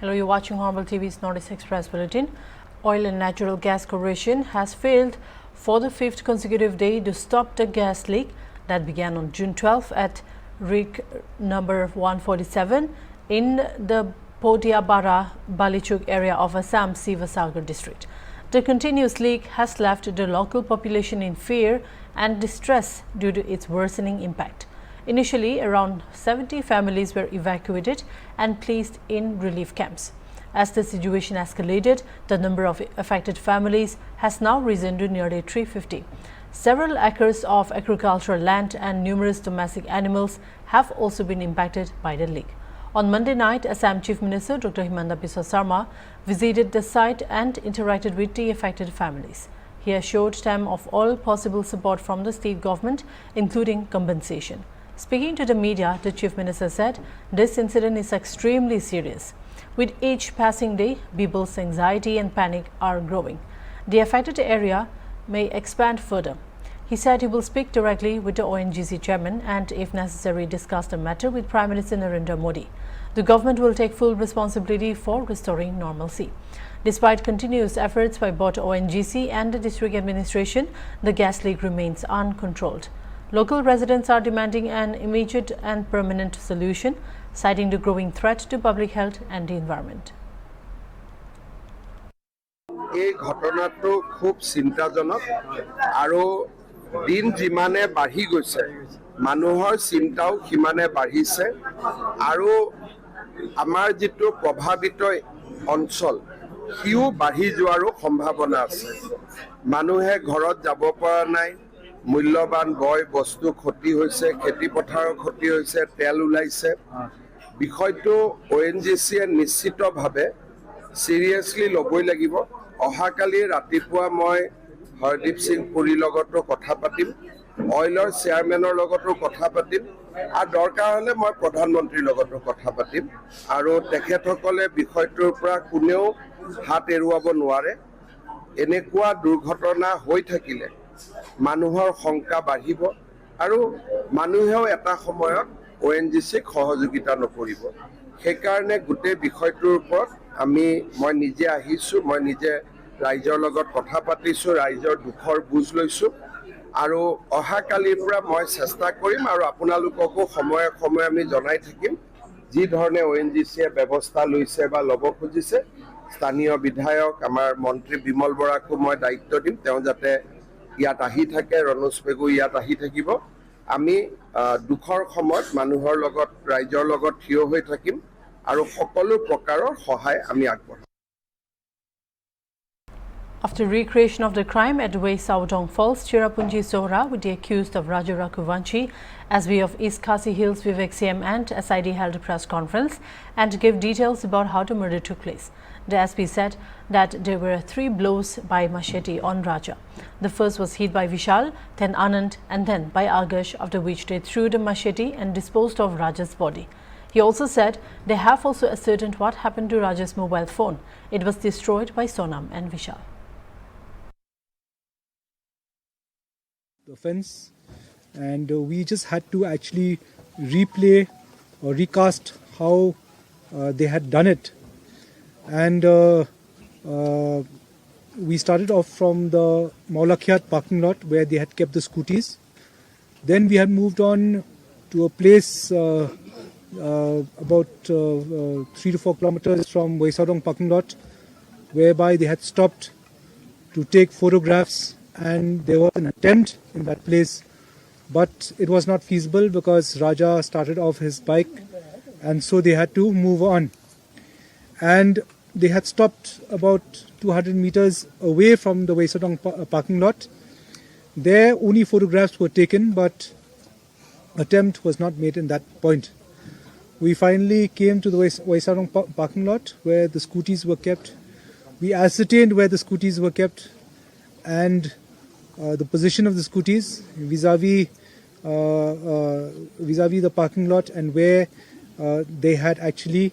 Hello, you're watching Hornbill TV's Northeast Express Bulletin. Oil and Natural Gas Corporation has failed for the 5th consecutive day to stop the gas leak that began on June 12 at rig number 147 in the Podiabara Balichuk area of Assam's Sivasagar district. The continuous leak has left the local population in fear and distress due to its worsening impact. Initially, around 70 families were evacuated and placed in relief camps. As the situation escalated, the number of affected families has now risen to nearly 350. Several acres of agricultural land and numerous domestic animals have also been impacted by the leak. On Monday night, Assam Chief Minister Dr. Himanta Biswa Sarma visited the site and interacted with the affected families. He assured them of all possible support from the state government, including compensation. Speaking to the media, the Chief Minister said this incident is extremely serious. With each passing day, people's anxiety and panic are growing. The affected area may expand further. He said he will speak directly with the ONGC chairman and, if necessary, discuss the matter with Prime Minister Narendra Modi. The government will take full responsibility for restoring normalcy. Despite continuous efforts by both ONGC and the district administration, the gas leak remains uncontrolled. Local residents are demanding an immediate and permanent solution, citing the growing threat to public health and the environment. এই ঘটনাটো খুব চিন্তাজনক আৰু দিন যিমানে বাঢ়ি গৈছে মানুহৰ চিন্তাও সিমানে বাঢ়িছে আৰু আমাৰ যেটো প্ৰভাৱিত অঞ্চল হিউ বাঢ়ি যোৱাৰো সম্ভাৱনা আছে মানুহে ঘৰত যাব পৰা নাই মূল্যবান বয় বস্তু ক্ষতি হৈছে খেতি পথাৰৰ ক্ষতি হৈছে তেল উলাইছে বিষয়টো ONGCয়ে নিশ্চিতভাৱে সিৰিয়াসলি লবই লাগিব অহাকালি ৰাতিপুৱা মই হৰদীপ সিং পুৰীৰ লগতো কথা পাতিম অইলৰ চেয়াৰমেনৰ লগতো কথা পাতিম আৰু দৰকাৰ হলে মই প্ৰধানমন্ত্ৰীৰ লগতো কথা পাতিম আৰু তেখেতসকলে বিষয়টোৰ পৰা কোনেও হাত এৰুৱাব নোৱাৰে এনেকুৱা দুৰ্ঘটনা হৈ থাকিলে মানুহৰ সংখ্যা বাঢ়িব আৰু মানুহেও এটা সময়ত ONGCক সহযোগিতা নকৰিব সেইকাৰণে গোটেই বিষয়টোৰ ওপৰত মই নিজে আহিছো মই নিজে ৰাইজৰ লগত কথা পাতিছো ৰাইজৰ দুখৰ বুজ লৈছো আৰু অহাকালিৰ পৰা মই চেষ্টা কৰিম আৰু আপোনালোককো সময়ে সময়ে আমি জনাই থাকিম যি ধৰণে ONGCয়ে ব্যৱস্থা লৈছে বা লব খুজিছে স্থানীয় বিধায়ক আমাৰ মন্ত্ৰী বিমল বৰাকো মই দায়িত্ব দিম তেওঁ যাতে ইয়াত আহি থাকে ৰনোজ পেগু ইয়াত আহি থাকিব আমি দুখৰ সময়ত মানুহৰ লগত ৰাইজৰ লগত থিয় হৈ থাকিম আৰু সকলো প্ৰকাৰৰ সহায় আমি আগবঢ়াম After recreation of the crime at West Saudong Falls, Chirapunji Zohra with the accused of Raju Rakhuvanshi, SB of East Khasi Hills Vivek CM and SID held a press conference and gave details about how the murder took place. The SP said that there were 3 blows by machete on Raja. The first was hit by Vishal, then Anand and then by Agash, after which they threw the machete and disposed of Raja's body. He also said they have also ascertained what happened to Raja's mobile phone. It was destroyed by Sonam and Vishal. The offense, and we just had to actually replay or recast how they had done it, and we started off from the Maulakhyat parking lot where they had kept the scooties. Then we had moved on to a place about 3 to 4 kilometers from Waisadong parking lot, whereby they had stopped to take photographs. And there was an attempt in that place, but it was not feasible because Raja started off his bike, and so they had to move on. And they had stopped about 200 meters away from the Waisadong parking lot. There only photographs were taken, but attempt was not made in that point. We finally came to the Waisadong parking lot where the scooties were kept. We ascertained where the scooties were kept and the position of the scooties vis-a-vis the parking lot and where they had actually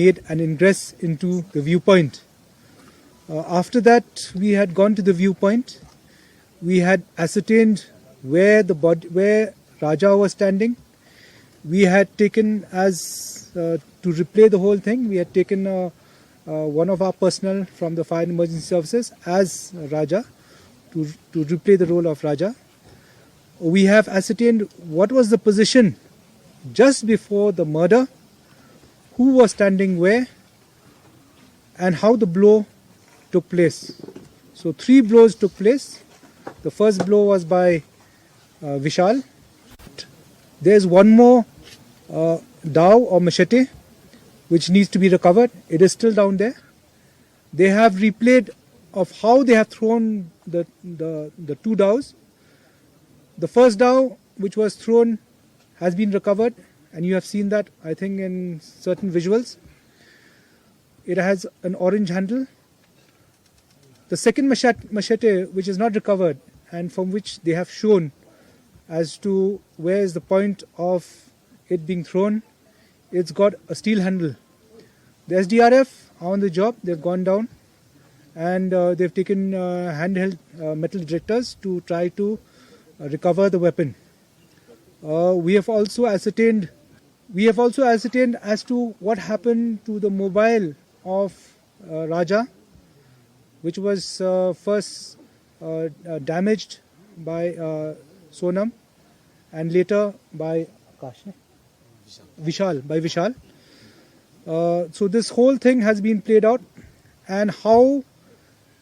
made an ingress into the viewpoint. After that, we had gone to the viewpoint. We had ascertained where Raja was standing. We had taken as to replay the whole thing, we had taken one of our personnel from the Fire and Emergency Services as Raja to replay the role of Raja. We have ascertained what was the position just before the murder, who was standing where, and how the blow took place. So 3 blows took place. The first blow was by Vishal. There's one more dao or machete which needs to be recovered. It is still down there. They have replayed of how they have thrown the 2 daos. The first dao which was thrown has been recovered, and you have seen that, I think, in certain visuals. It has an orange handle. The second machete which is not recovered and from which they have shown as to where is the point of it being thrown, it's got a steel handle. The SDRF are on the job. They've gone down and they've taken handheld metal detectors to try to recover the weapon. We have also ascertained as to what happened to the mobile of Raja, which was first damaged by Sonam and later by Vishal. So this whole thing has been played out, and how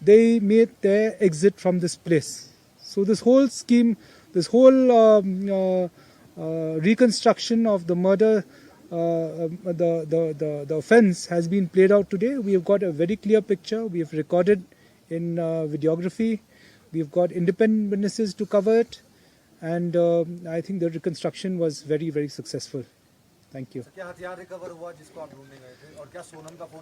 they made their exit from this place. So this whole scheme, this whole reconstruction of the murder, the offence has been played out today. We have got a very clear picture. We have recorded in videography. We have got independent witnesses to cover it, and I think the reconstruction was very, very successful. Thank you.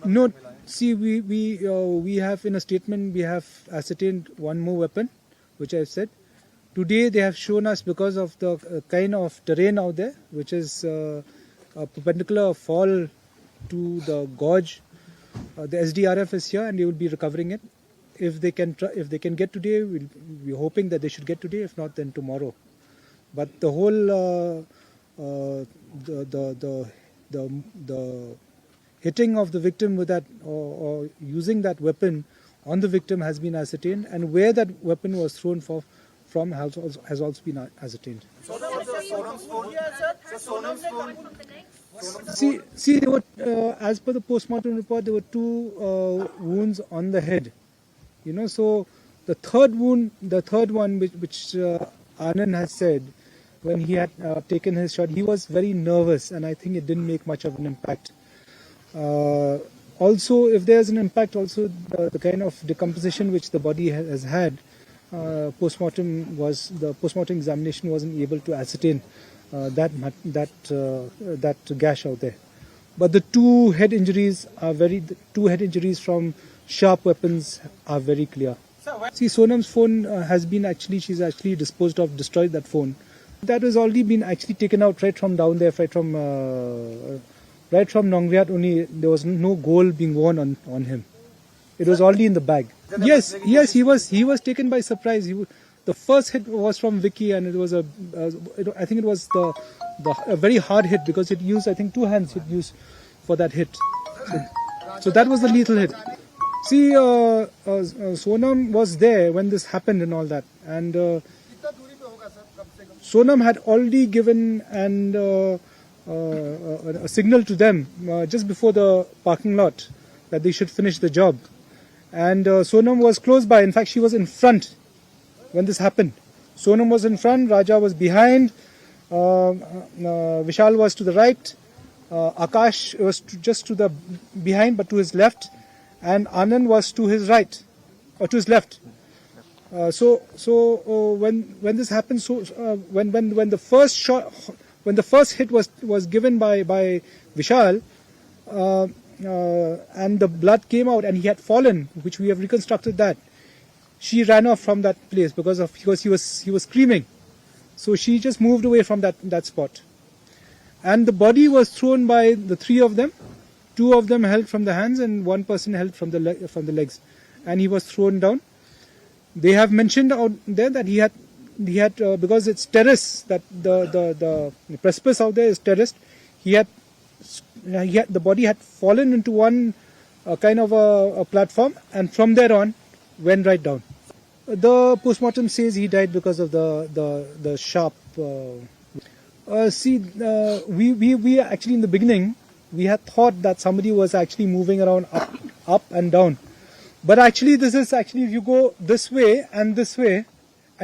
No, see, we have in a statement, we have ascertained one more weapon, which I have said. Today they have shown us, because of the kind of terrain out there, which is a perpendicular fall to the gorge. The SDRF is here and they will be recovering it. If they can get today, we're hoping that they should get today. If not, then tomorrow. But the whole the hitting of the victim with that or using that weapon on the victim has been ascertained, and where that weapon was thrown from has also been ascertained. See, there were, as per the post-mortem report, there were 2 wounds on the head. So the third one, which Anand has said, when he had taken his shot, he was very nervous, and I think it didn't make much of an impact. Also, if there's an impact, also the kind of decomposition which the body has had, post-mortem examination wasn't able to ascertain that gash out there. But the 2 head injuries from sharp weapons are very clear. See, Sonam's phone she's actually destroyed that phone. That has already been actually taken out right from down there, right from Nongriat. Only there was no gold being worn on him. It was already in the bag. Yes, he was taken by surprise. The first hit was from Vicky, and it was I think it was a very hard hit, because it used, I think, 2 hands it used for that hit. So that was the lethal hit. See, Sonam was there when this happened and all that, and Sonam had already given a signal to them just before the parking lot that they should finish the job. And Sonam was close by. In fact, she was in front when this happened. Sonam was in front, Raja was behind, Vishal was to the right, Akash was just to the behind but to his left, and Anand was to his right or to his left. So when this happened, when the first hit was given by Vishal, and the blood came out and he had fallen, which we have reconstructed that. She ran off from that place because he was screaming. So she just moved away from that spot. And the body was thrown by the 3 of them. 2 of them held from the hands and 1 person held from the legs. And he was thrown down. They have mentioned out there that he had because it's terrace, that the precipice out there is terraced. He had the body had fallen into one kind of a platform, and from there on went right down. The postmortem says he died because of the sharp. We actually in the beginning we had thought that somebody was actually moving around up and down, but actually this is actually if you go this way, and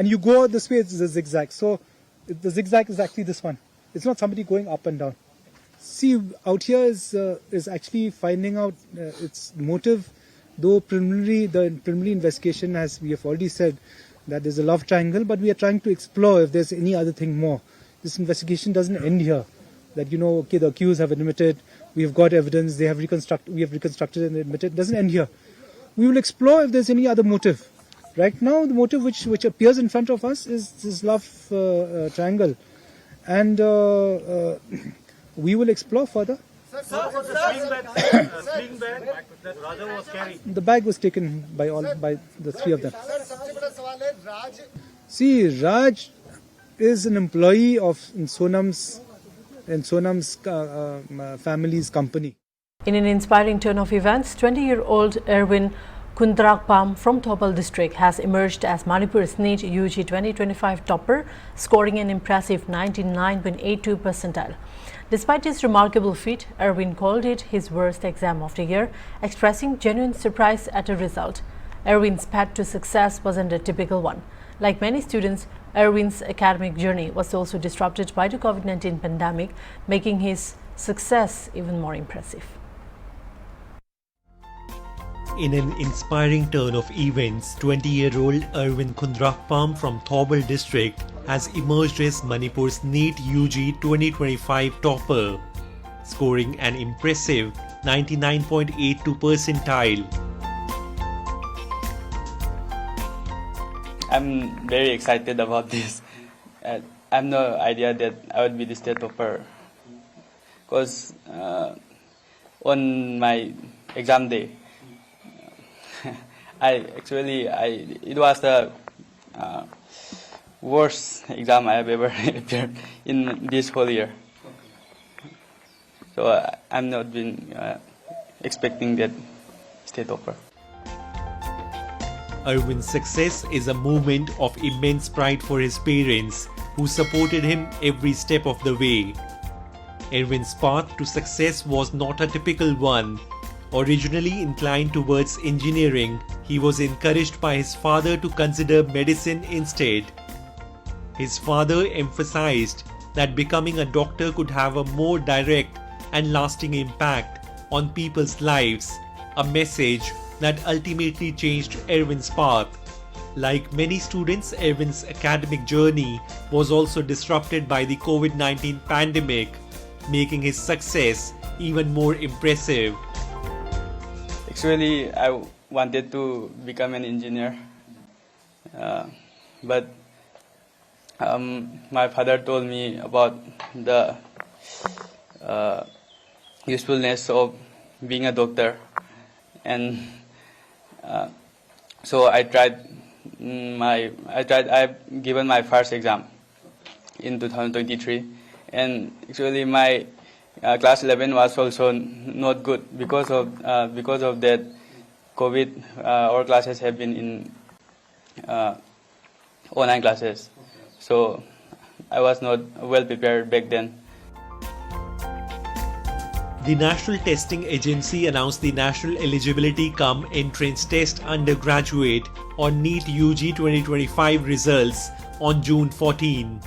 you go this way, it's a zigzag. So the zigzag is actually this one. It's not somebody going up and down. See, out here is actually finding out its motive. Though the preliminary investigation, as we have already said, that there's a love triangle, but we are trying to explore if there's any other thing more. This investigation doesn't end here. That okay, the accused have admitted, we have got evidence, we have reconstructed and admitted. It doesn't end here. We will explore if there's any other motive. Right now, the motive which appears in front of us is this love triangle, and we will explore further. The bag was taken by the three of them. See, Raj is an employee of Sonam's family's company. In an inspiring turn of events, 20-year-old Erwin Kundrakpam from Thoubal district has emerged as Manipur's NEET UG 2025 topper, scoring an impressive 99.82 percentile. Despite his remarkable feat, Erwin called it his worst exam of the year, expressing genuine surprise at the result. Erwin's path to success wasn't a typical one. Like many students, Erwin's academic journey was also disrupted by the COVID-19 pandemic, making his success even more impressive. In an inspiring turn of events, 20-year-old Erwin Kundrakpam from Thoubal district has emerged as Manipur's NEET UG 2025 topper, scoring an impressive 99.82 percentile. I'm very excited about this. I have no idea that I would be the state topper, because on my exam day, it was the worst exam I have ever appeared in this whole year. So I'm not been expecting that state topper. Erwin's success is a moment of immense pride for his parents, who supported him every step of the way. Erwin's path to success was not a typical one. Originally inclined towards engineering, he was encouraged by his father to consider medicine instead. His father emphasized that becoming a doctor could have a more direct and lasting impact on people's lives, a message that ultimately changed Erwin's path. Like many students, Erwin's academic journey was also disrupted by the COVID-19 pandemic, making his success even more impressive. Actually, I wanted to become an engineer, but my father told me about the usefulness of being a doctor, and so I've given my first exam in 2023, and actually my class 11 was also not good because of that COVID. Our classes have been in online classes, so I was not well prepared back then. The National Testing Agency announced the National Eligibility cum Entrance Test Undergraduate or NEET UG 2025 results on June 14.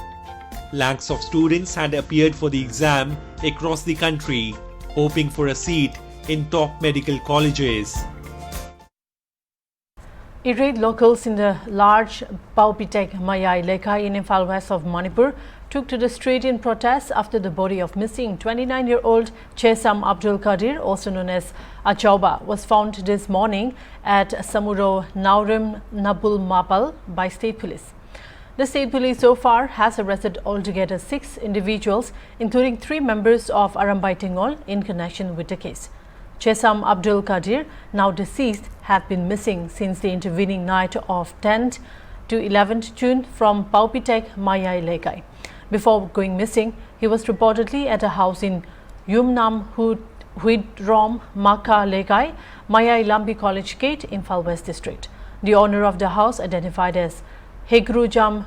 Lakhs of students had appeared for the exam across the country, hoping for a seat in top medical colleges. Irate locals in the large Paupitek Mayai Lekha in Imphal West of Manipur took to the street in protest after the body of missing 29-year-old Chesam Kadir, also known as Achauba, was found this morning at Samuro Naurim Nabul Mapal by state police. The state police so far has arrested altogether 6 individuals, including 3 members of Arambai Tingol, in connection with the case. Chesam Kadir, now deceased, had been missing since the intervening night of 10th to 11th June from Paupitek Mayai Lekai. Before going missing, he was reportedly at a house in Yumnam Huidrom Maka Legai, Maya Lambi College Gate, Imphal West District. The owner of the house, identified as Hegrujam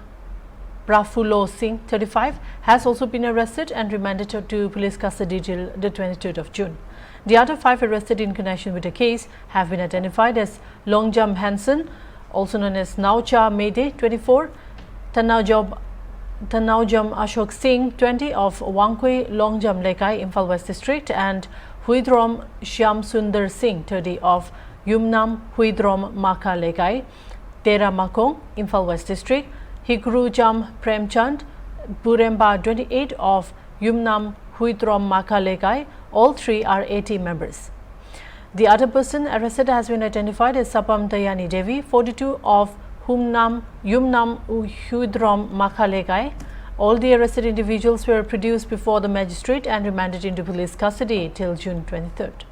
Prafulo Singh, 35, has also been arrested and remanded to police custody till the 23rd of June. The other 5 arrested in connection with the case have been identified as Longjam Hansen, also known as Naucha Mede, 24, Tanaujam Ashok Singh, 20, of Wangkui Longjam Lekai, Imphal West District, and Huidrom Shyam Sundar Singh, 30, of Yumnam Huidrom Maka Lekai, Tera Makong, Imphal West District, Higrujam Premchand Buremba, 28, of Yumnam Huidrom Maka Lekai. All 3 are AT members. The other person arrested has been identified as Sapam Dayani Devi, 42, of Yumnam Huidrom Maka Lekai. All the arrested individuals were produced before the magistrate and remanded into police custody till June 23rd.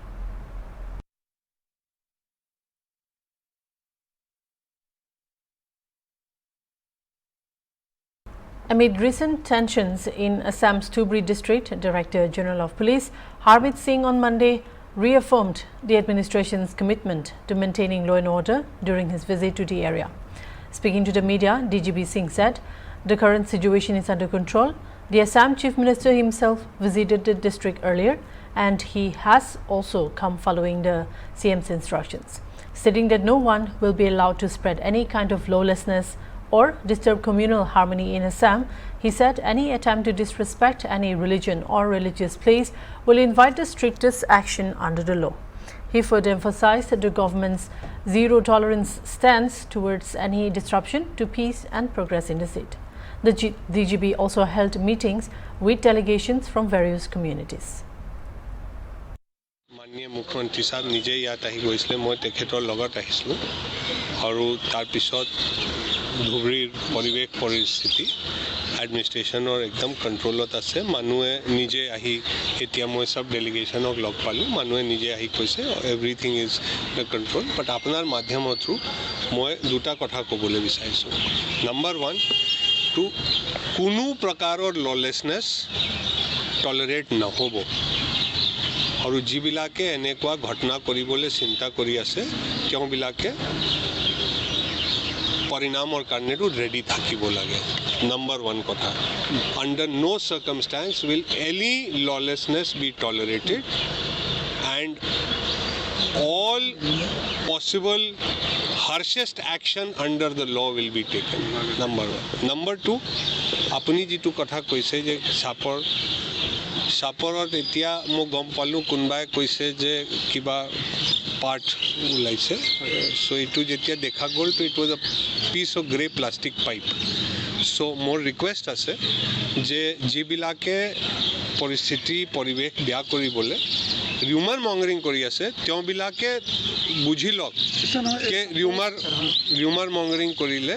Amid recent tensions in Assam's Dhubri district, Director General of Police Harmeet Singh on Monday reaffirmed the administration's commitment to maintaining law and order during his visit to the area. Speaking to the media, DGP Singh said the current situation is under control. The Assam Chief Minister himself visited the district earlier, and he has also come following the CM's instructions, stating that no one will be allowed to spread any kind of lawlessness or disturb communal harmony in Assam. He said any attempt to disrespect any religion or religious place will invite the strictest action under the law. He further emphasized the government's zero-tolerance stance towards any disruption to peace and progress in the state. The DGP also held meetings with delegations from various communities. माननीय मुख्यमंत्री साहब निजे यात आहि গৈছিলে মই তেখেতৰ লগত আহিছিলোঁ আৰু তাৰ পিছত ধুবুৰীৰ পৰিৱেশ পৰিস্থিতি এডমিনিষ্ট্ৰেশ্যনৰ একদম কন্ট্ৰোলত আছে মানুহে নিজে আহি এতিয়া মই সব ডেলিগেশ্যনক লগ পালোঁ মানুহে নিজে আহি কৈছে everything is the control but আপোনাৰ মাধ্যমৰ থ্ৰু মই দুটা কথা ক'বলৈ বিচাৰিছোঁ নম্বৰ 1 টু কোনো প্ৰকাৰৰ ললেছনেছ টলাৰেট নহ'ব আৰু যিবিলাকে এনেকুৱা ঘটনা কৰিবলৈ চিন্তা কৰি আছে তেওঁবিলাকে পৰিণামৰ কাৰণেটো ৰেডি থাকিব লাগে number 1 কথা under no circumstance will any lawlessness be tolerated and all possible harshest action under the law will be taken number 1 number 2 আপুনি যেটো কথা কৈছে যে সাপৰত এতিয়া মই গম পালোঁ কোনবাই কৈছে যে কিবা পাৰ্ট ওলাইছে সো ইটো যেতিয়া দেখা গ'ল তো it was a piece of grey plastic pipe so মোৰ ৰিকুৱেষ্ট আছে যে যিবিলাকে পৰিস্থিতি পৰিৱেশ বেয়া কৰিবলৈ ৰিউমাৰ মংগৰিং কৰি আছে তেওঁবিলাকে বুঝি লওক যে ৰিউমাৰ মংগৰিং কৰিলে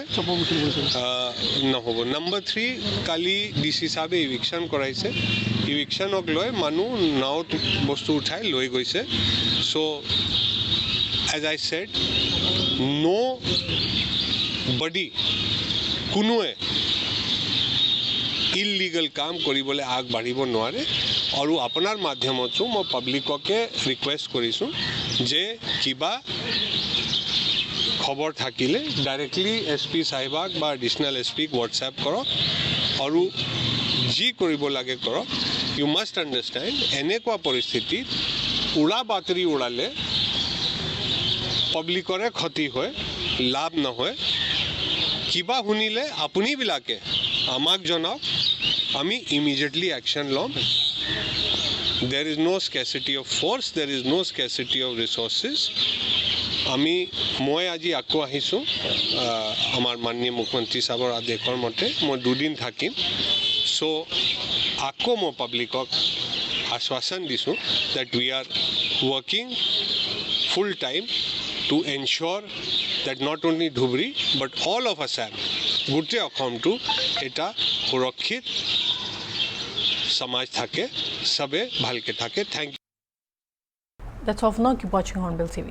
নহ'ব নম্বৰ 3 কালি ডিসি সাহেবে ইভিকশন কৰাইছে ইভিকশনক লৈ মানুহ নাওত বস্তু উঠাই লৈ গৈছে so as I said nobody কোনোৱে ইললিগেল কাম কৰিবলৈ আগবাঢ়িব নোৱাৰে আৰু আপোনাৰ মাধ্যমতো মই পাব্লিককে ৰিকুৱেষ্ট কৰিছোঁ যে কিবা খবৰ থাকিলে ডাইৰেক্টলি এসপি সাহেবক বা এডিশনাল এসপিক হোৱাটছআপ কৰক আৰু যি কৰিব লাগে কৰক ইউ মাষ্ট আণ্ডাৰষ্টেণ্ড এনেকুৱা পৰিস্থিতিত উৰা বাতৰি উৰালে পাব্লিকৰে ক্ষতি হয় লাভ নহয় কিবা শুনিলে আপুনিবিলাকে আমাক জনাওক আমি ইমিডিয়েটলি অ্যাকশন লম there is no scarcity of force there is no scarcity of resources আমি মই আজি আকো আহিছো আমাৰ মাননীয় মুখ্যমন্ত্ৰী সাহেবৰ আদেশৰ মতে মই দুদিন থাকিম সো আকো মই পাব্লিকক আশ্বাসন দিছো that we are working full time to ensure that not only Dhubri but all of Assam গোটে অসমটো এটা সুৰক্ষিত সমাজ থাকে সবে ভালকে থাকে thank you That's all for now. Keep watching Hornbill TV.